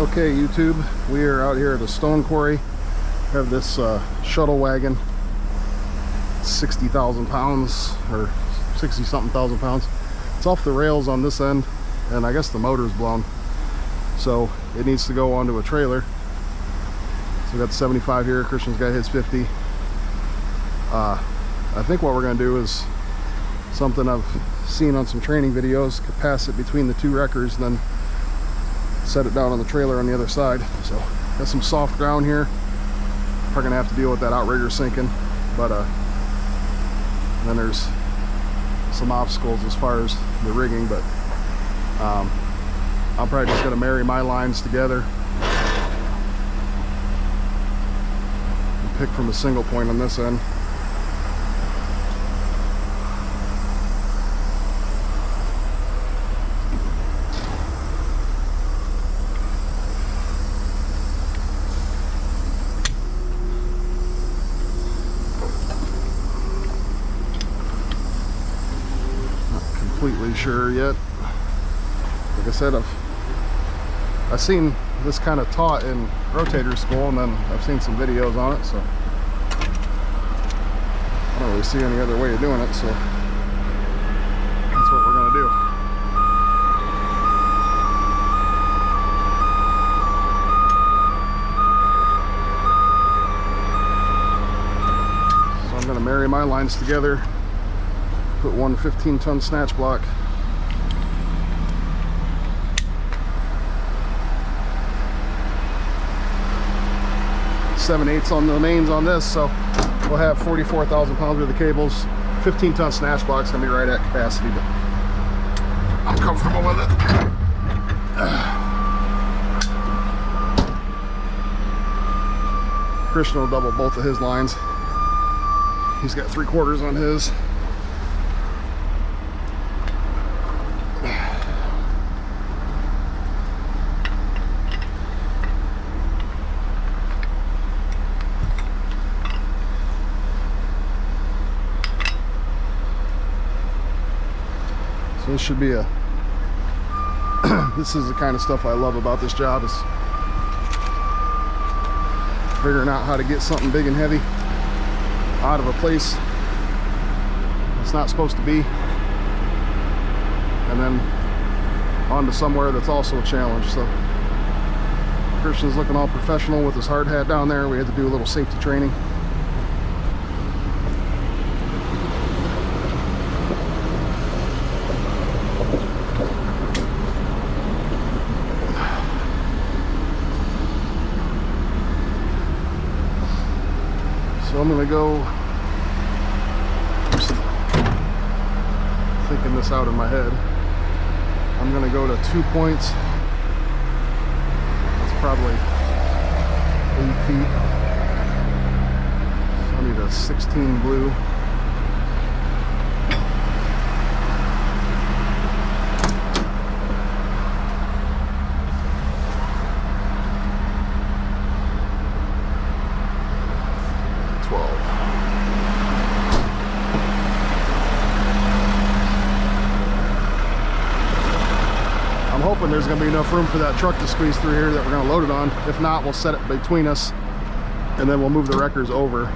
Okay, YouTube, we are out here at a stone quarry. We have this shuttle wagon, 60,000 pounds or 60 something thousand pounds. It's off the rails on this end, and I guess the motor's blown, so it needs to go onto a trailer. So we got 75 here. Christian's got his 50. I think what we're going to do is something I've seen on some training videos. Could pass it between the two wreckers and then set it down on the trailer on the other side. So got some soft ground here. Probably gonna have to deal with that outrigger sinking, but then there's some obstacles as far as the rigging. But I'm probably just gonna marry my lines together and pick from a single point on this end. Completely sure yet. Like I said, I've seen this kind of taught in Rotator school, and then I've seen some videos on it, so I don't really see any other way of doing it, so that's what we're gonna do. So I'm gonna marry my lines together. Put one 15-ton snatch block. Seven-eighths on the mains on this, so we'll have 44,000 pounds worth of cables. 15-ton snatch block's gonna be right at capacity, but I'm comfortable with it. Christian will double both of his lines. He's got 3/4 on his. So this should be a this is the kind of stuff I love about this job, is figuring out how to get something big and heavy out of a place it's not supposed to be, and then onto somewhere that's also a challenge. So Christian's looking all professional with his hard hat down there. We had to do a little safety training. So I'm gonna go, just thinking this out in my head, I'm gonna go to 2 points. That's probably 8 feet. So I need a 16 blue. I'm hoping there's going to be enough room for that truck to squeeze through here that we're going to load it on. If not, we'll set it between us and then we'll move the wreckers over.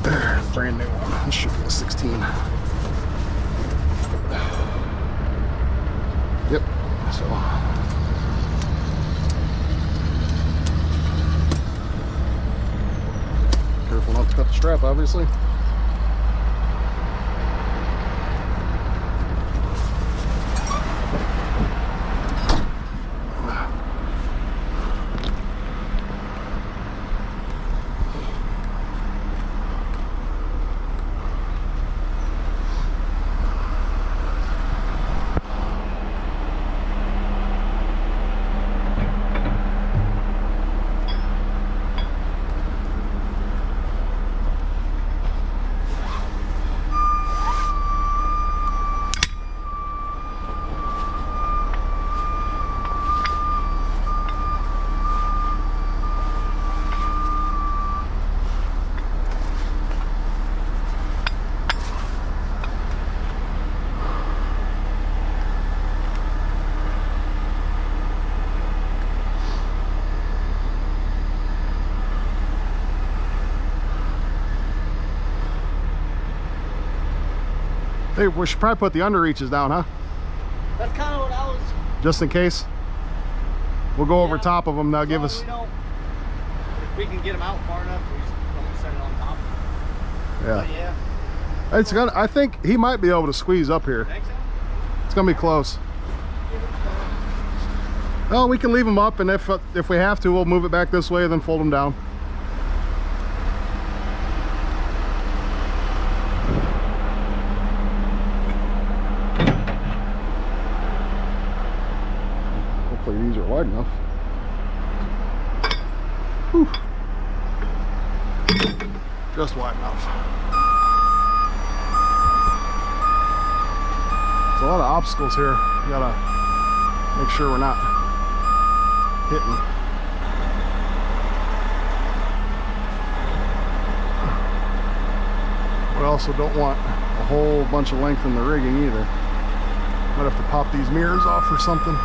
There, brand new one. This should be a 16. Yep. So careful not to cut the strap, obviously. Hey, we should probably put the underreaches down, huh? That's kind of what I was. Just in case. We'll go over top of them. Now give us. If we can get them out far enough, we just don't set it on top. Yeah. But yeah. It's gonna. I think he might be able to squeeze up here. Think so? It's gonna be close. Well, we can leave them up, and if we have to, we'll move it back this way, then fold them down. Hopefully these are wide enough. Whew. Just wide enough. There's a lot of obstacles here. You gotta make sure we're not hitting. We also don't want a whole bunch of length in the rigging either. Might have to pop these mirrors off or something.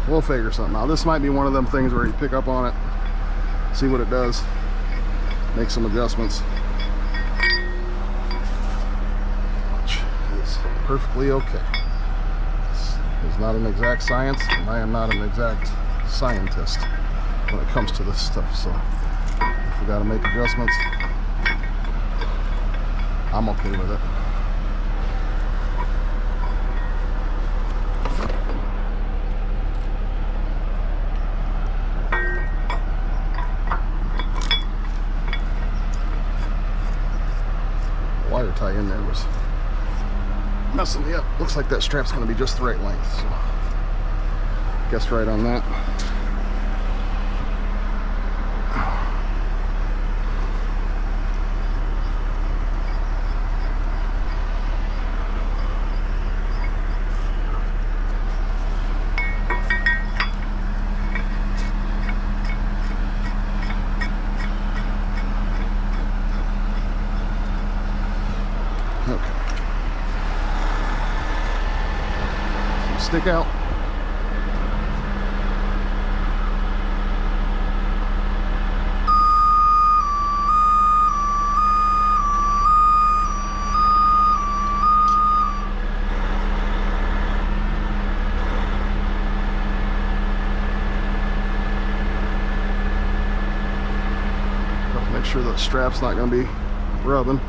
We'll figure something out. This might be one of them things where you pick up on it, see what it does, make some adjustments, which is perfectly okay. It's not an exact science, and I am not an exact scientist when it comes to this stuff. So if we got to make adjustments, I'm okay with it. Wire tie in there was messing me up. Looks like that strap's going to be just the right length, so guess right on that. Stick out. Make sure the strap's not going to be rubbing.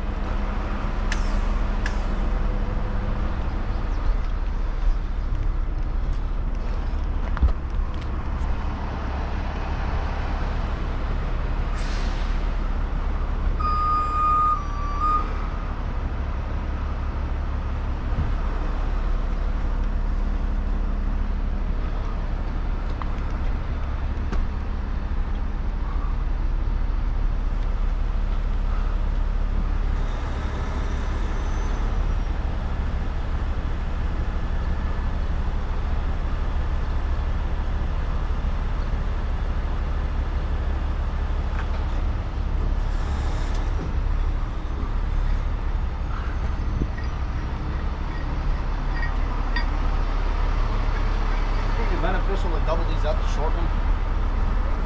Beneficial to double these up to shorten them?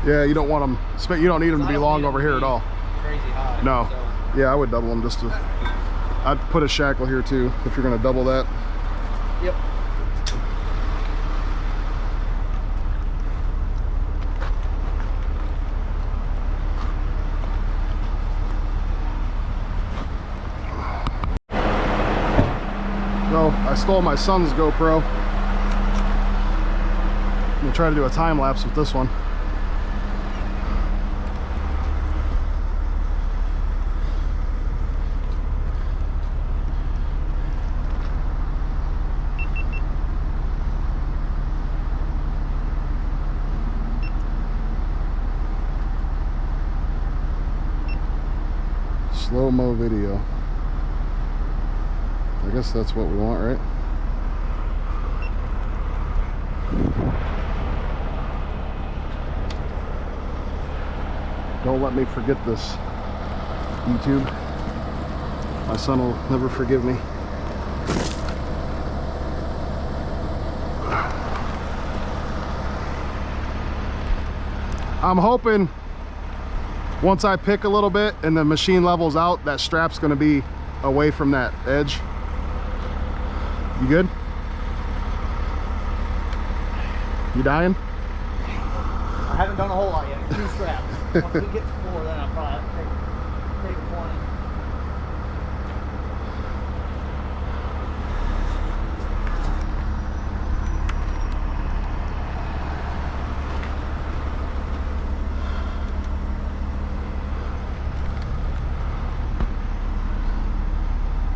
Yeah, you don't want them, you don't need them to be long over here at all. Crazy high. No. So. Yeah, I would double them just to, I'd put a shackle here too if you're going to double that. Yep. So I stole my son's GoPro. I'm gonna try to do a time lapse with this one. Slow-mo video. I guess that's what we want, right? Don't let me forget this, YouTube. My son will never forgive me. I'm hoping once I pick a little bit and the machine levels out, that strap's gonna be away from that edge. You good? You dying? I haven't done a whole lot yet. 2 straps. Once we get to 4, then I'll probably have to take a 20.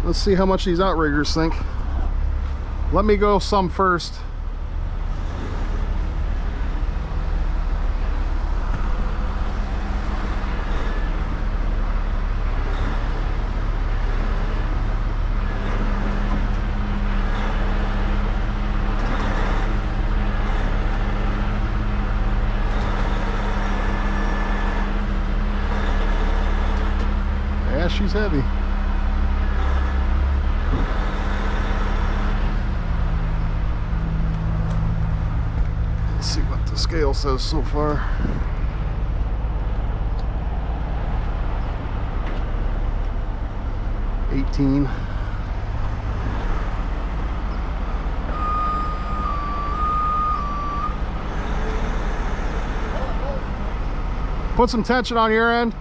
Let's see how much these outriggers think. Let me go some first. Yeah, she's heavy. Let's see what the scale says so far. $18. Put some tension on your end.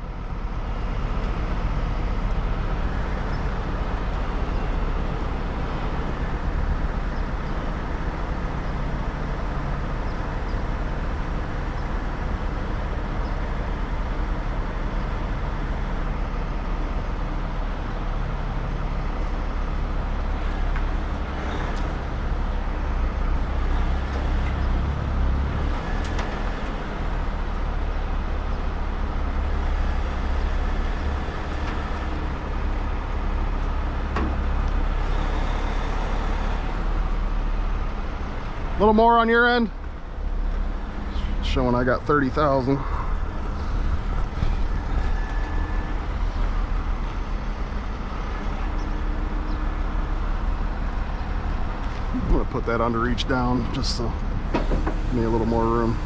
A little more on your end. Showing I got 30,000. I'm gonna put that under each down just to give me a little more room.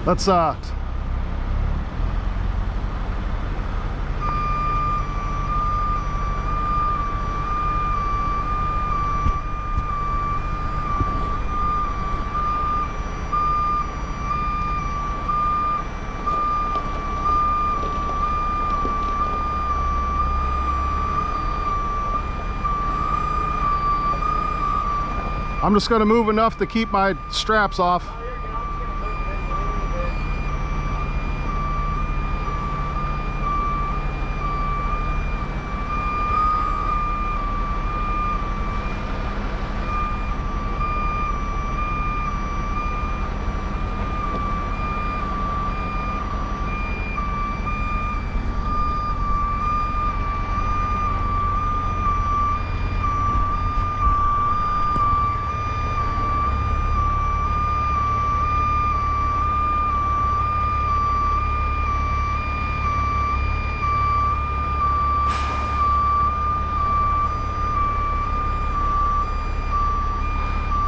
Let's I'm just going to move enough to keep my straps off.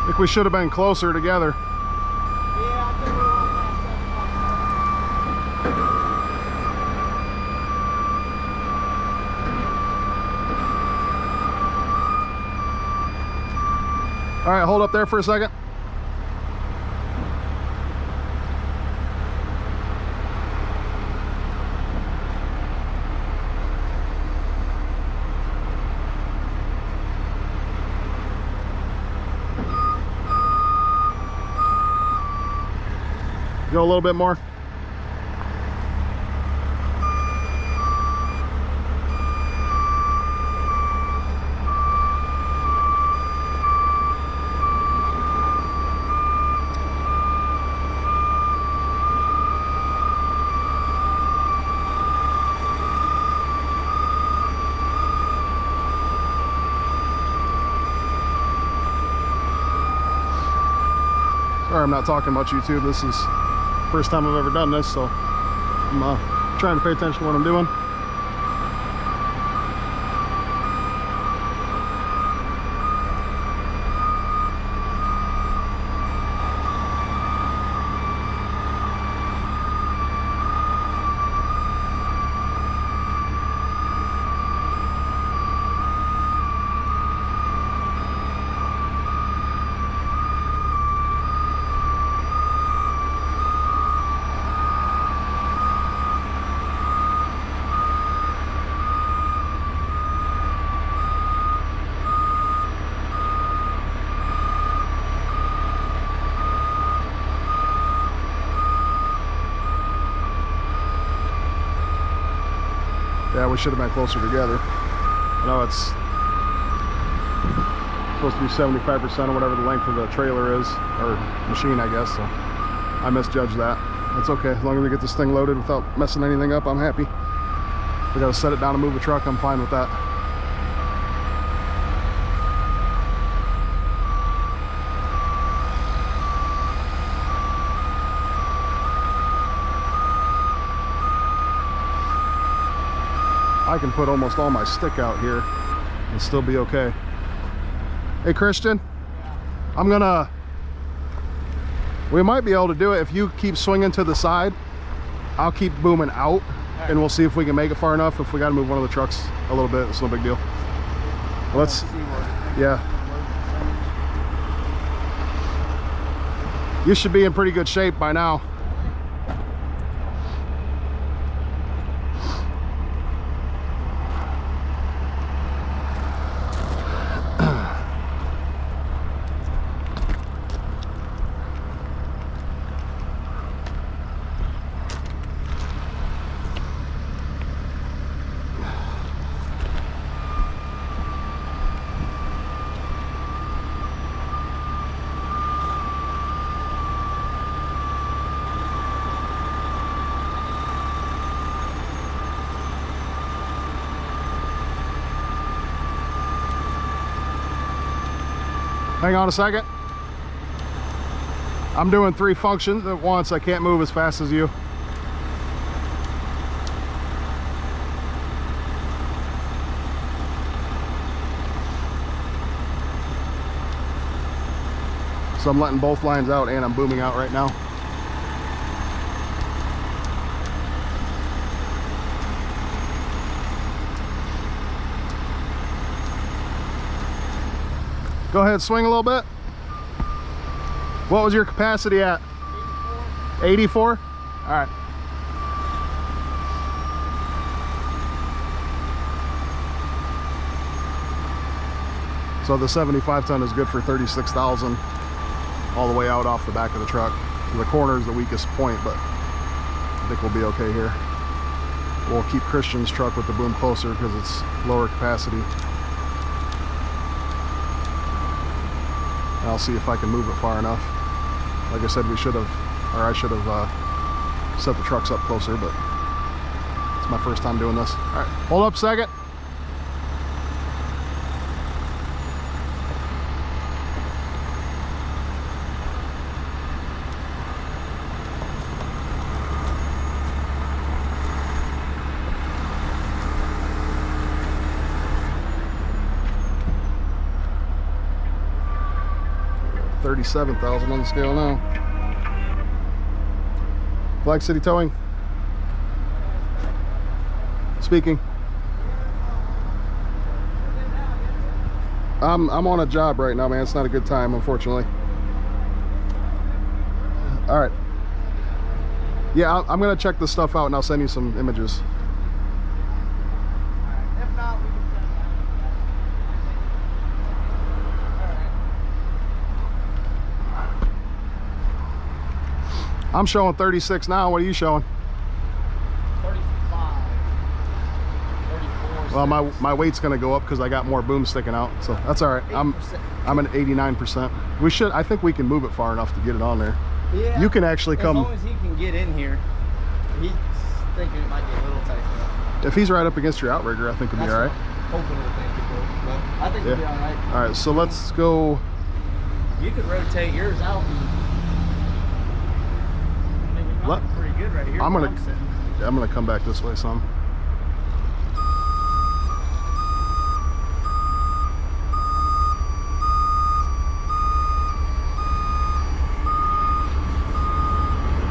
I think we should have been closer together. All right, hold up there for a second. Go a little bit more. Sorry, I'm not talking about YouTube. This is the first time I've ever done this, so I'm trying to pay attention to what I'm doing. Yeah, we should have been closer together. I know it's supposed to be 75% or whatever the length of the trailer is, or machine, I guess, so I misjudged that. That's okay, as long as we get this thing loaded without messing anything up, I'm happy. If we gotta set it down and move the truck, I'm fine with that. I can put almost all my stick out here and still be okay. Hey Christian, yeah. We might be able to do it if you keep swinging to the side. I'll keep booming out, right, and we'll see if we can make it far enough. If we got to move one of the trucks a little bit, it's no big deal. Let's, yeah. You should be in pretty good shape by now. Hang on a second. I'm doing 3 functions at once. I can't move as fast as you. So I'm letting both lines out and I'm booming out right now. Go ahead, swing a little bit. What was your capacity at? 84? 84? All right. So the 75 ton is good for 36,000 all the way out off the back of the truck. The corner is the weakest point, but I think we'll be okay here. We'll keep Christian's truck with the boom closer because it's lower capacity. I'll see if I can move it far enough. Like I said, we should have, or I should have set the trucks up closer, but it's my first time doing this. All right, hold up a second. $37,000 on the scale now. Flag City Towing. Speaking. I'm on a job right now, man. It's not a good time, unfortunately. All right. Yeah, I'm gonna check this stuff out and I'll send you some images. If not, we can send that. I'm showing 36 now. What are you showing? 35. 34. Well, my weight's gonna go up because I got more boom sticking out. So that's all right. I'm at 89%. We should. I think we can move it far enough to get it on there. Yeah. You can actually come. As long as he can get in here. He's thinking it might be a little tight. If he's right up against your outrigger, I think it'll be all right. Hoping it'll think it will, but I think it'll be all right. All right, so let's go. You could rotate yours out and make it knock pretty good right here. I'm gonna come back this way some.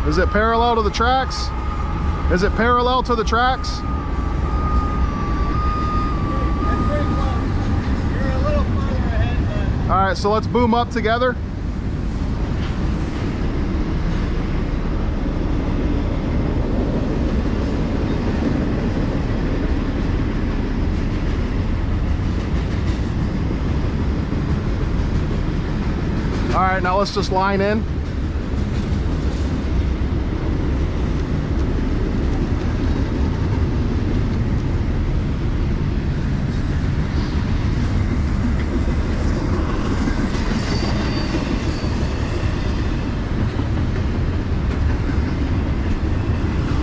Is it parallel to the tracks? Is it parallel to the tracks? That's pretty close. You're a little further ahead, but... All right, so let's boom up together. All right, now let's just line in.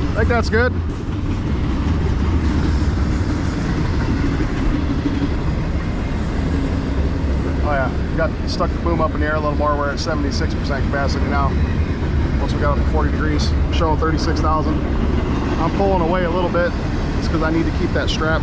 I think that's good. Oh yeah, got stuck the boom up in the air a little more. We're at 76% capacity now. Once we got up to 40 degrees, showing 36,000. I'm pulling away a little bit. It's because I need to keep that strap.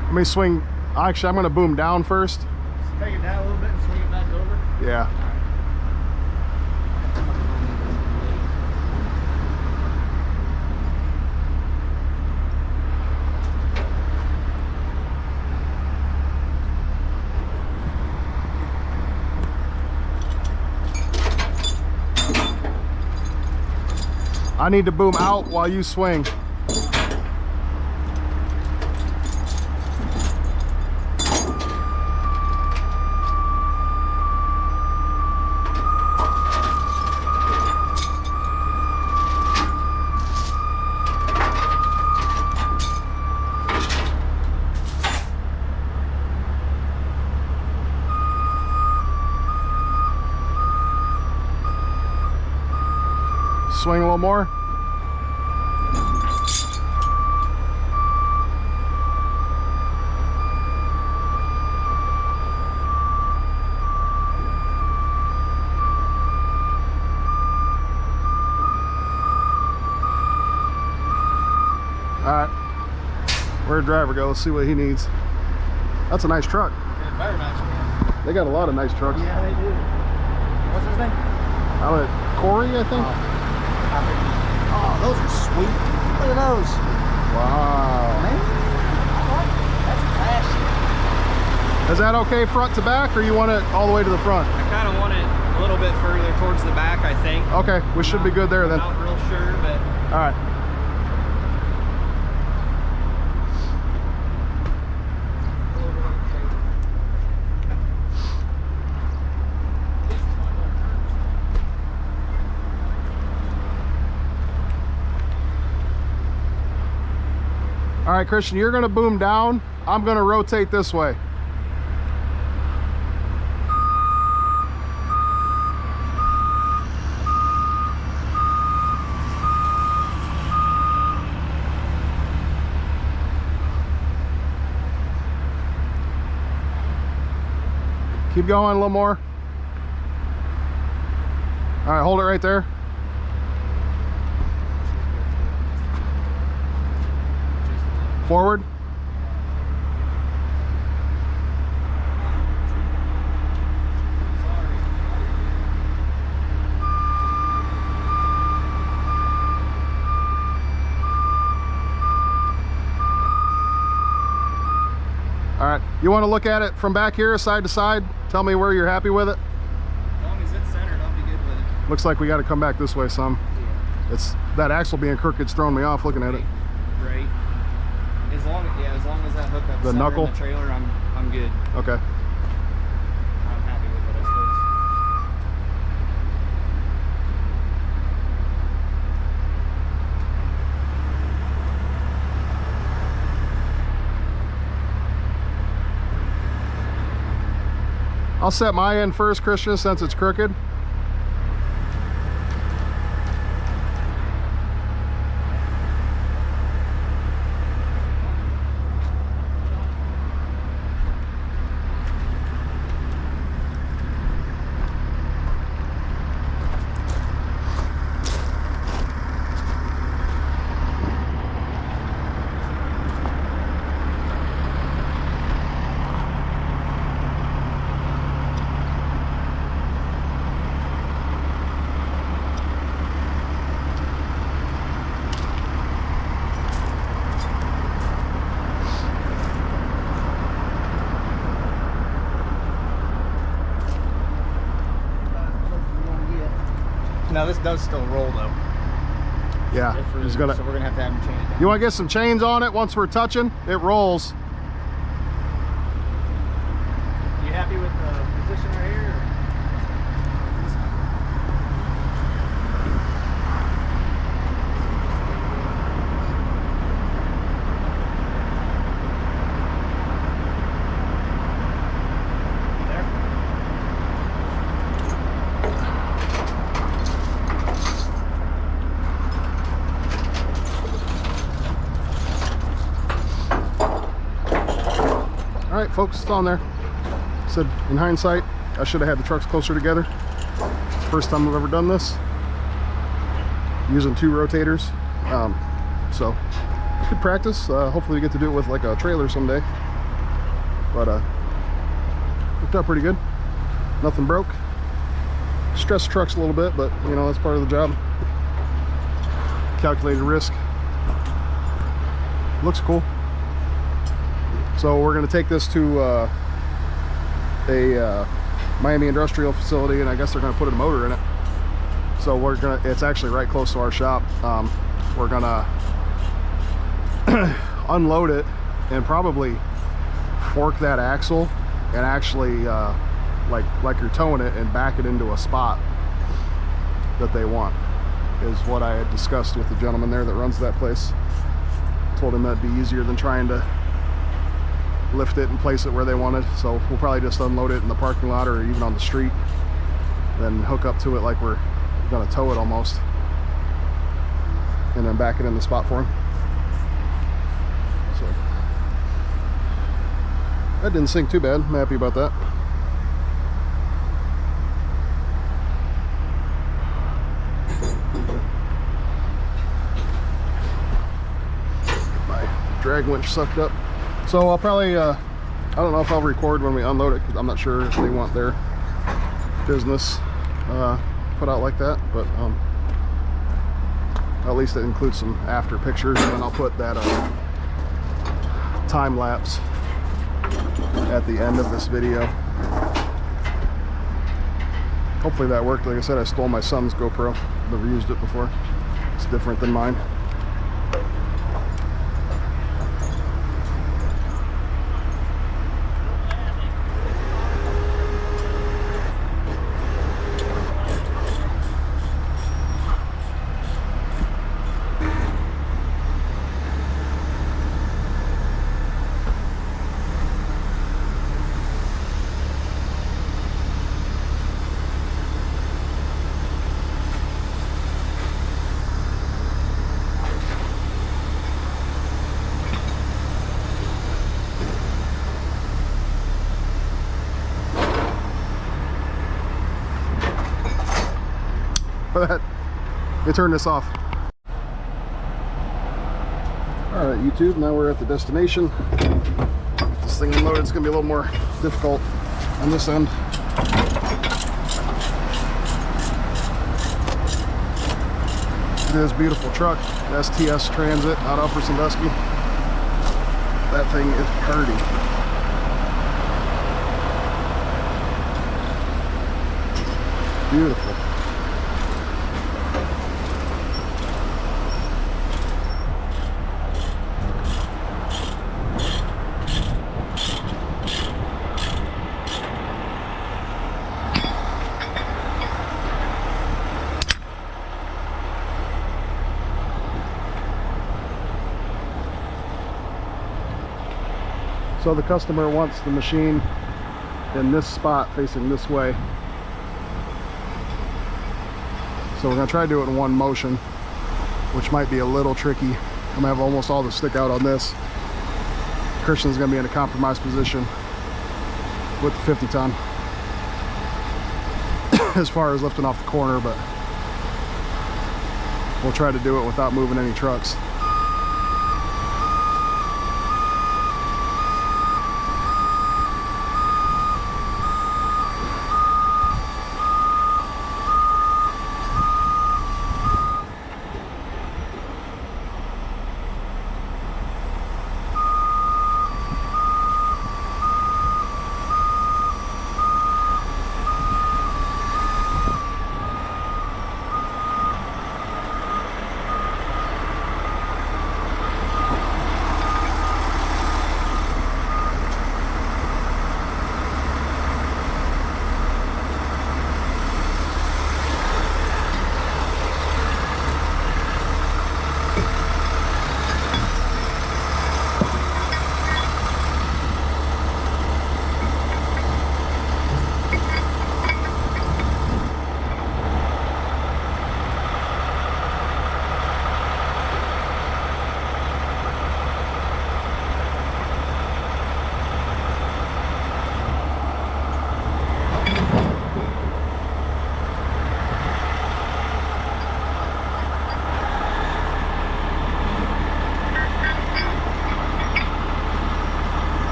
Let me swing. Actually, I'm going to boom down first. Take it down a little bit and swing it back over. Yeah. I need to boom out while you swing. Swing a little more. All right, where'd driver go? Let's see what he needs. That's a nice truck. Yeah, very nice, man. They got a lot of nice trucks. Yeah, they do. What's his name? I don't know, Corey, I think. Oh, those are sweet. Look at those. Wow. Man, that's flashy. Is that okay front to back, or you want it all the way to the front? I kind of want it a little bit further towards the back, I think. Okay, we should be good there then. I'm not real sure, but... All right. All right, Christian, you're gonna boom down. I'm gonna rotate this way. Keep going a little more. All right, hold it right there. Forward. All right, you want to look at it from back here, side to side? Tell me where you're happy with it. As long as it's centered, I'll be good with it. Looks like we got to come back this way some. Yeah. It's that axle being crooked's throwing me off looking at it. Right. As long as that hookup's The centered knuckle? in the trailer, I'm good. Okay. I'm happy with it, I suppose. I'll set my end first, Christian, since it's crooked. Now this does still roll though. Yeah, he's gonna. So we're gonna have to have him change it down. You want to get some chains on it once we're touching? It rolls. You happy with the position right here? All right, folks, it's on there. Said in hindsight, I should have had the trucks closer together. First time I've ever done this. Using 2 rotators. So good practice. Hopefully we get to do it with like a trailer someday. But worked out pretty good. Nothing broke. Stressed trucks a little bit, but you know, that's part of the job. Calculated risk. Looks cool. So we're going to take this to a Miami industrial facility, and I guess they're going to put a motor in it. So we're going to, it's actually right close to our shop. We're going to unload it and probably fork that axle and actually like you're towing it and back it into a spot that they want, is what I had discussed with the gentleman there that runs that place. Told him that'd be easier than trying to lift it and place it where they wanted. So we'll probably just unload it in the parking lot or even on the street, then hook up to it like we're gonna tow it almost, and then back it in the spot for him. So that didn't sink too bad. I'm happy about that. My drag winch sucked up. So I'll probably, I don't know if I'll record when we unload it, because I'm not sure if they want their business put out like that, but at least it includes some after pictures, and then I'll put that time lapse at the end of this video. Hopefully that worked. Like I said, I stole my son's GoPro. Never used it before. It's different than mine. They turn this off. All right, YouTube, now we're at the destination. Get this thing unloaded. It's gonna be a little more difficult on this end. Look at this beautiful truck, the STS Transit out of Upper Sandusky. That thing is hardy. Beautiful. So the customer wants the machine in this spot facing this way. So we're gonna try to do it in one motion, which might be a little tricky. I'm gonna have almost all the stick out on this. Christian's gonna be in a compromised position with the 50 ton as far as lifting off the corner, but we'll try to do it without moving any trucks.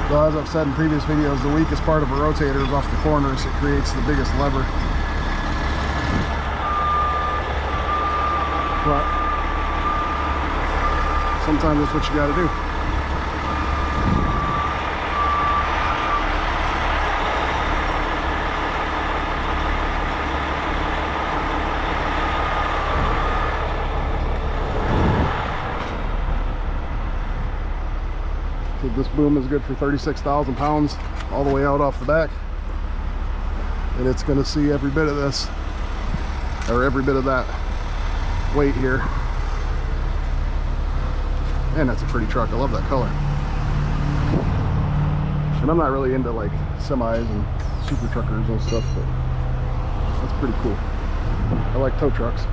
So as I've said in previous videos, the weakest part of a rotator is off the corners. It creates the biggest lever. But sometimes that's what you got to do. This boom is good for 36,000 pounds all the way out off the back, and it's going to see every bit of this, or every bit of that weight here. And that's a pretty truck. I love that color. And I'm not really into like semis and super truckers and stuff, but that's pretty cool. I like tow trucks.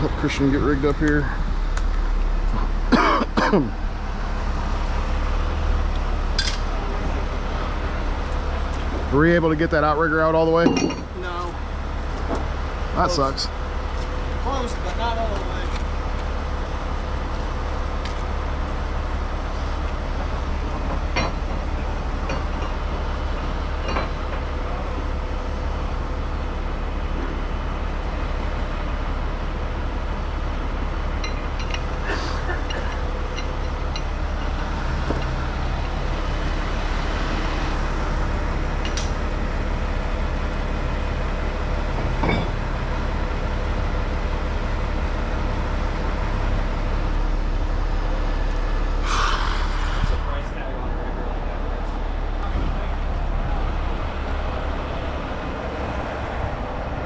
Let Christian get rigged up here. Were we able to get that outrigger out all the way? No. That sucks. Close, but not all the way.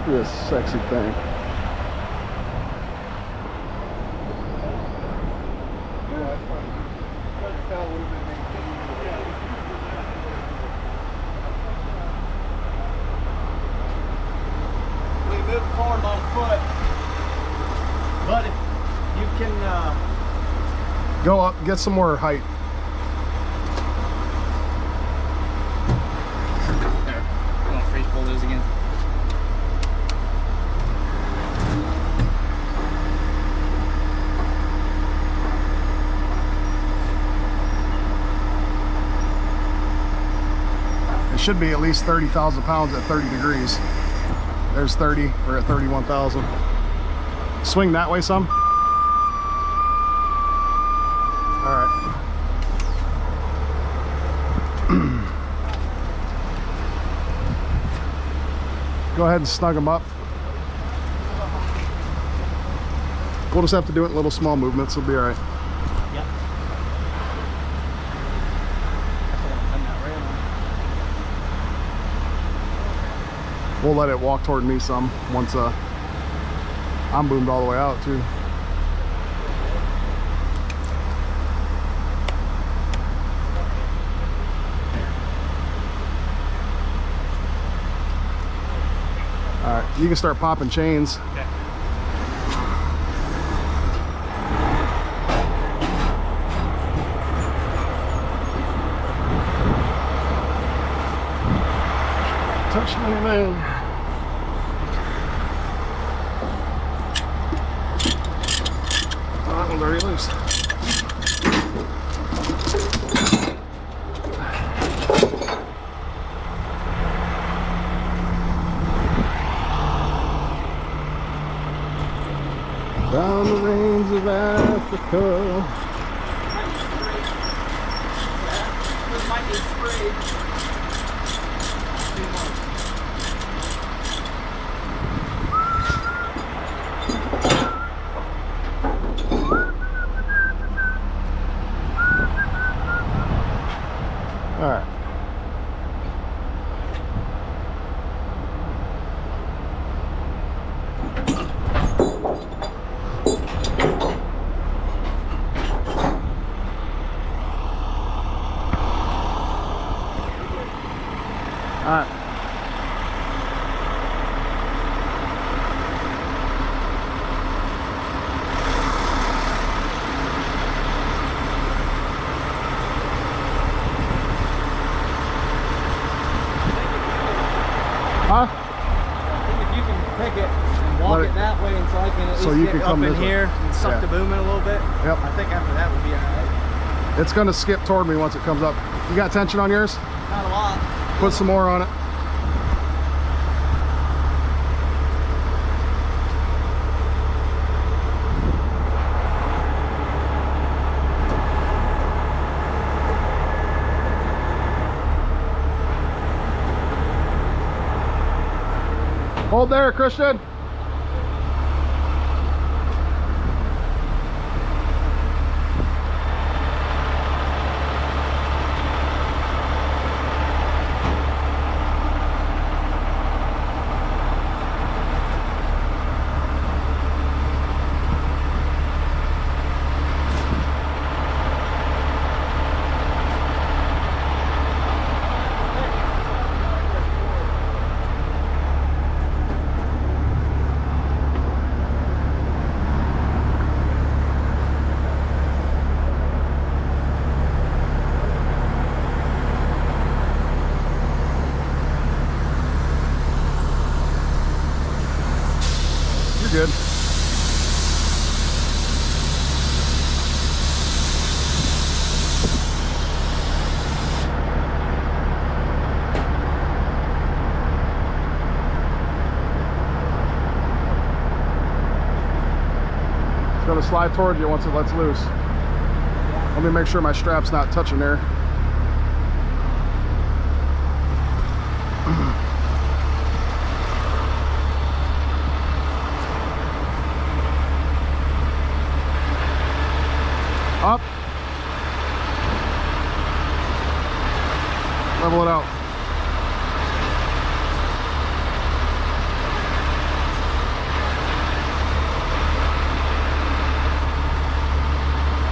This sexy thing. We moved forward on foot, but get some more height. There. I'm gonna freeze pull those again. It should be at least 30,000 pounds at 30 degrees. There's 30, we're at 31,000. Swing that way some. All right. Go ahead and snug them up. We'll just have to do it in little small movements, it'll be all right. Yep. That's the one that come that rail on. We'll let it walk toward me some once I'm boomed all the way out too. All right, you can start popping chains. Okay. Touch anything. Oh, that one's already loose. Down the range of Africa. Might need spray. All right. All right. Huh? I think if you can pick it and walk Let it it- that way until I can at so least you get can up come in this way. here and suck Yeah. the boom in a little bit. Yep. I think after that we'll be alright. It's gonna skip toward me once it comes up. You got tension on yours? Not a lot. Put some more on it. Hold there, Christian. You're good. It's gonna slide towards you once it lets loose. Let me make sure my strap's not touching there. Up. Level it out.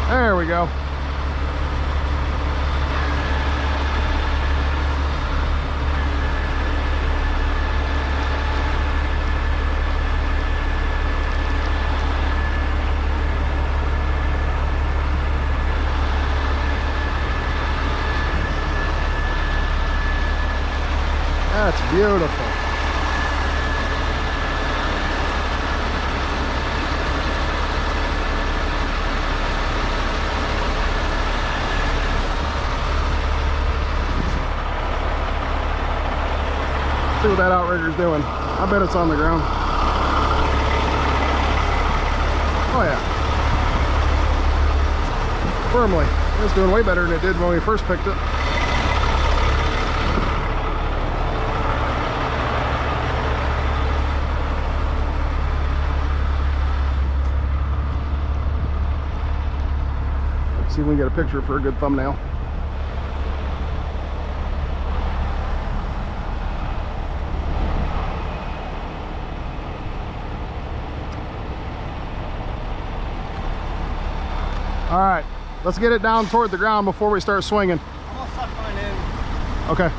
There we go. Beautiful. See what that outrigger's doing. I bet it's on the ground. Oh yeah. Firmly. It's doing way better than it did when we first picked it. See if we can get a picture for a good thumbnail. All right, let's get it down toward the ground before we start swinging. I'm gonna suck mine in. Okay.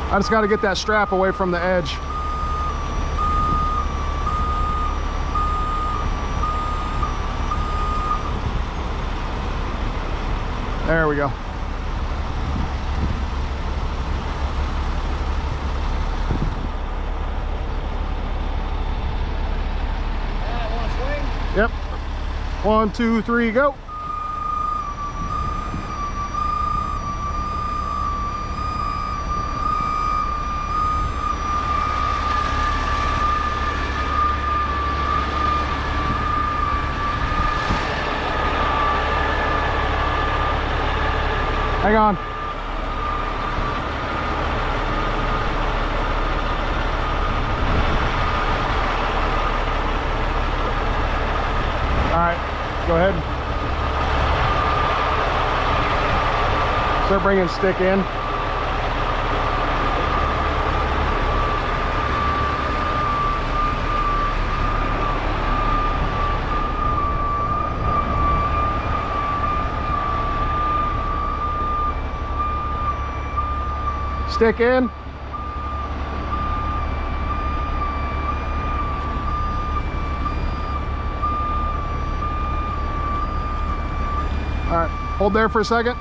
I just got to get that strap away from the edge. There we go. Want to swing? Yep. 1, 2, 3, go. Hang on. All right, go ahead. Start bringing stick in. Stick in. All right, hold there for a second.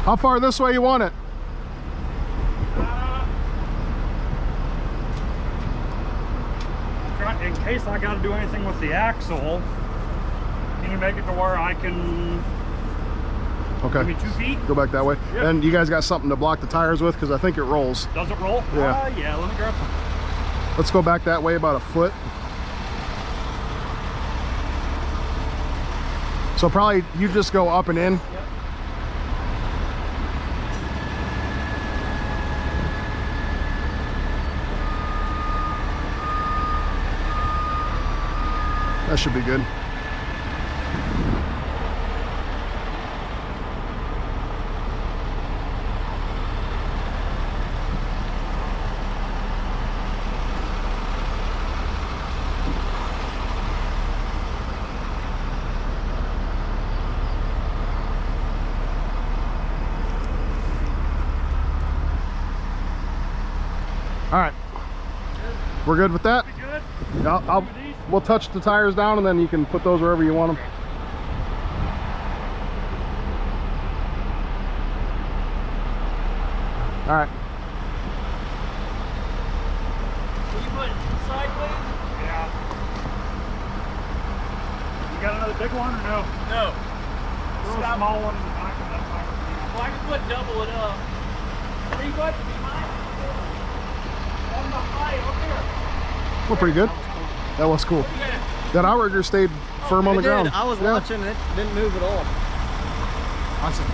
How far this way you want it? In case I got to do anything with the axle, can you make it to where I can? Okay. Maybe 2 feet? Go back that way. Yeah. And you guys got something to block the tires with? Because I think it rolls. Does it roll? Yeah. Yeah, let me grab some. Let's go back that way about a foot. So probably you just go up and in. Yep. That should be good. All right, we're good with that. Pretty good. We'll touch the tires down and then you can put those wherever you want them. All right. Will you put it sideways? Yeah. You got another big one or no? No. Throw a small one in the back of that tire. Well, I can put double it up. 3 foot behind. On the high up here. We're pretty good. That was cool. Yeah. That outrigger stayed firm on the ground. I was watching it. Didn't move at all. Awesome.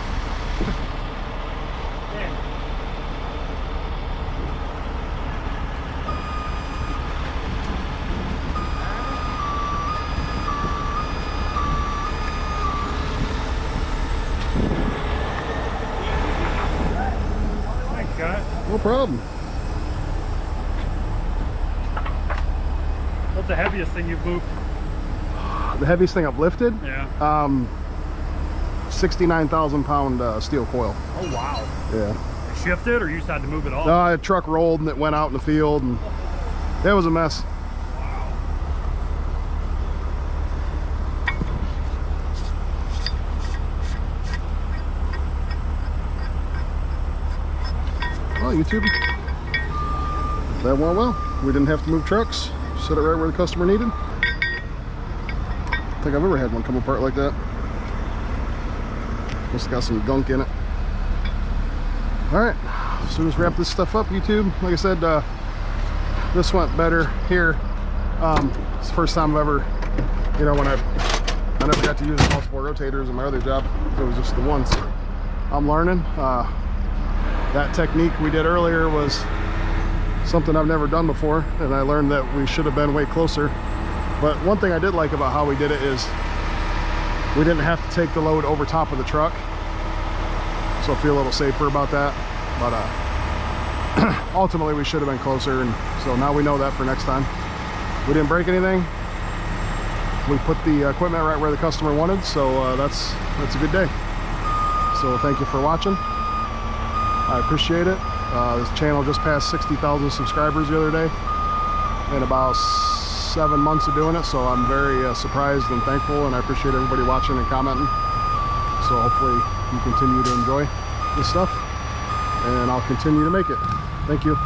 No problem. What's the heaviest thing you've moved? The heaviest thing I've lifted? Yeah. 69,000 pound steel coil. Oh wow. Yeah. Shifted, or you just had to move it all? A truck rolled and it went out in the field, and it was a mess. Well, YouTube, that went well. We didn't have to move trucks. Set it right where the customer needed. I don't think I've ever had one come apart like that. Just got some gunk in it. All right, so just wrap this stuff up, YouTube. Like I said, this went better here. It's the first time I've ever, you know, when I never got to use multiple rotators in my other job. It was just the once. I'm learning. That technique we did earlier was something I've never done before, and I learned that we should have been way closer. But one thing I did like about how we did it is we didn't have to take the load over top of the truck, so I feel a little safer about that. But ultimately we should have been closer, and so now we know that for next time. We didn't break anything. We put the equipment right where the customer wanted, so that's a good day. So thank you for watching. I appreciate it. This channel just passed 60,000 subscribers the other day in about 7 months of doing it, so I'm very surprised and thankful, and I appreciate everybody watching and commenting. So hopefully you continue to enjoy this stuff, and I'll continue to make it. Thank you.